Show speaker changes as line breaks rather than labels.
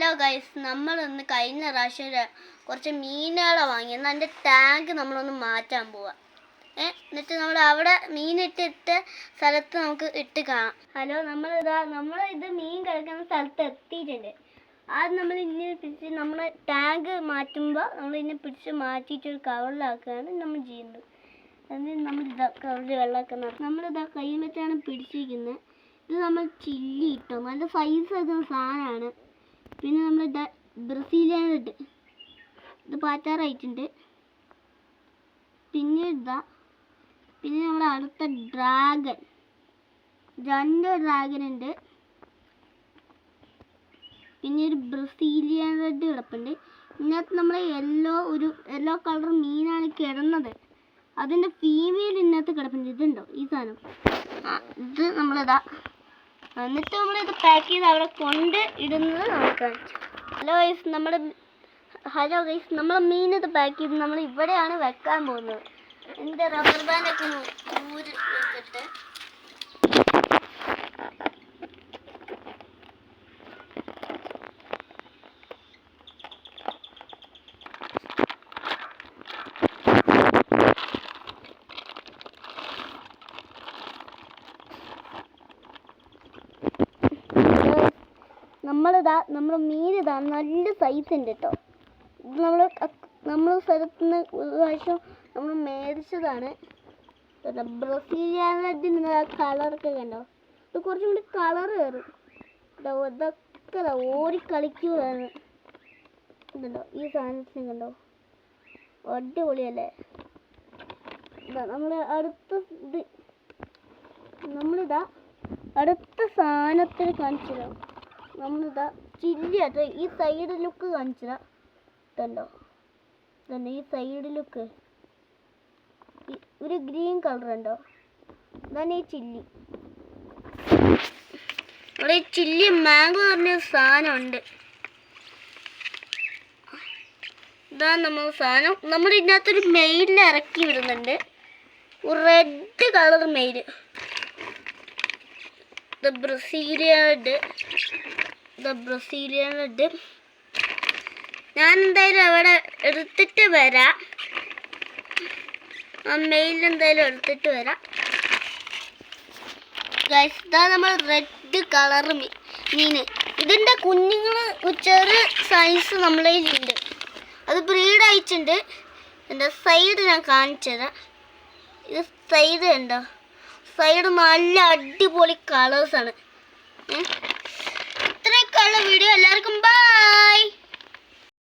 Hello guys, നമ്മളൊന്ന് കഴിഞ്ഞ പ്രാവശ്യം കുറച്ച് മീനുകളെ വാങ്ങി. എന്നാൽ അതിൻ്റെ ടാങ്ക് നമ്മളൊന്ന് മാറ്റാൻ പോവാം. എന്നിട്ട് നമ്മൾ അവിടെ മീനിട്ടിട്ട സ്ഥലത്ത് നമുക്ക് ഇട്ട് കാണാം. ഹലോ, നമ്മളിത് മീൻ കിടക്കുന്ന സ്ഥലത്ത് എത്തിയിട്ടുണ്ട്. ആദ്യം നമ്മൾ ഇങ്ങനെ പിടിച്ച് നമ്മൾ ടാങ്ക് മാറ്റുമ്പോൾ നമ്മളിതിനെ പിടിച്ച് മാറ്റിയിട്ട് ഒരു കവറിലാക്കുകയാണ് നമ്മൾ ചെയ്യുന്നത്. എന്നിട്ട് നമ്മളിതാ കവറിൽ വെള്ളമൊക്കെ നമ്മളിതാ കൈ വെച്ചാണ് പിടിച്ചിരിക്കുന്നത്. ഇത് നമ്മൾ ചില്ലി ഇട്ടോ, നല്ല സൈസ് ആക്കുന്ന സാധനമാണ്. പിന്നെ നമ്മളിതാ ബ്രസീലിയൻ റെഡ്, ഇത് പാറ്റാറായിട്ടുണ്ട്. പിന്നെ നമ്മുടെ അടുത്ത ഡ്രാഗൺ, 2 ഡ്രാഗൺ ഉണ്ട്. പിന്നെ ഒരു ബ്രസീലിയൻ റെഡ് കിടപ്പുണ്ട്. ഇതിനകത്ത് നമ്മൾ യെല്ലോ കളർ മീനാണ് കിടന്നത്. അതിൻ്റെ ഫീമെയിൽ ഇതിനകത്ത് കിടപ്പുണ്ട്. ഇതുണ്ടോ ഈ സാധനം? ഇത് നമ്മളിതാ എന്നിട്ട് നമ്മളിത് പാക്ക് ചെയ്ത് അവിടെ കൊണ്ട് ഇടുന്നത് നമുക്ക് കാണിച്ചു. ഹലോ ഗൈസ്, നമ്മൾ മീനിത് പാക്ക് ചെയ്ത് നമ്മൾ ഇവിടെയാണ് വെക്കാൻ പോകുന്നത്. എൻ്റെ റബ്ബർ ബാൻഡൊക്കെ ഊരി വെച്ചിട്ട് നമ്മുടെ മീനിതാ നല്ല സൈസ് ഉണ്ട് കേട്ടോ. ഇത് നമ്മൾ സ്ഥലത്തുനിന്ന് ഒരു പ്രാവശ്യം നമ്മൾ മേടിച്ചതാണ്. ബ്രസീലിയൻ റെഡിന് കളറൊക്കെ കണ്ടോ? ഇത് കുറച്ചും കൂടി കളർ കയറും. ഇതൊക്കെ ഓടിക്കളിക്കുകയാണ്. ഇതുണ്ടോ ഈ സാധനത്തിന് കണ്ടോ? അടിപൊളിയല്ലേ? നമ്മളിതാ അടുത്ത സാധനത്തിൽ കാണിച്ചതാ. നമ്മളിതാ ചില്ലി ആട്ടോ. ഈ സൈഡ് ലുക്ക് കാണിച്ചതാ. ഇതുണ്ടോ? ഇതുണ്ട് ഈ സൈഡ് ലുക്ക്, ഒരു ഗ്രീൻ കളർ ഉണ്ടോ? ഇതാണ് ഈ ചില്ലി. അവിടെ ഈ ചില്ലി മാംഗോ പറഞ്ഞ സാധനമുണ്ട്. ഇതാണ് നമ്മൾ സാധനം. നമ്മൾ ഇതിനകത്തൊരു മെയിലിൽ ഇറക്കി വിടുന്നുണ്ട്, ഒരു red colour mail. Brazilian red ഞാൻ എന്തായാലും അവിടെ എടുത്തിട്ട് വരാം. ആ മെയിൽ എന്തായാലും എടുത്തിട്ട് വരാം. ഗൈസ്, ഇതാ നമ്മൾ റെഡ് കളർ മീൻ. ഇതിൻ്റെ കുഞ്ഞുങ്ങൾ ചെറിയ സൈസ് നമ്മളെ ഉണ്ട്. അത് ബ്രീഡ് അയച്ചിട്ടുണ്ട്. എൻ്റെ സൈഡ് ഞാൻ കാണിച്ചത്. ഇത് സൈഡ് ഉണ്ടോ? സൈഡ് നല്ല അടിപൊളി കളേഴ്സാണ്. ഇത്രയൊക്കെയുള്ള വീഡിയോ എല്ലാവർക്കും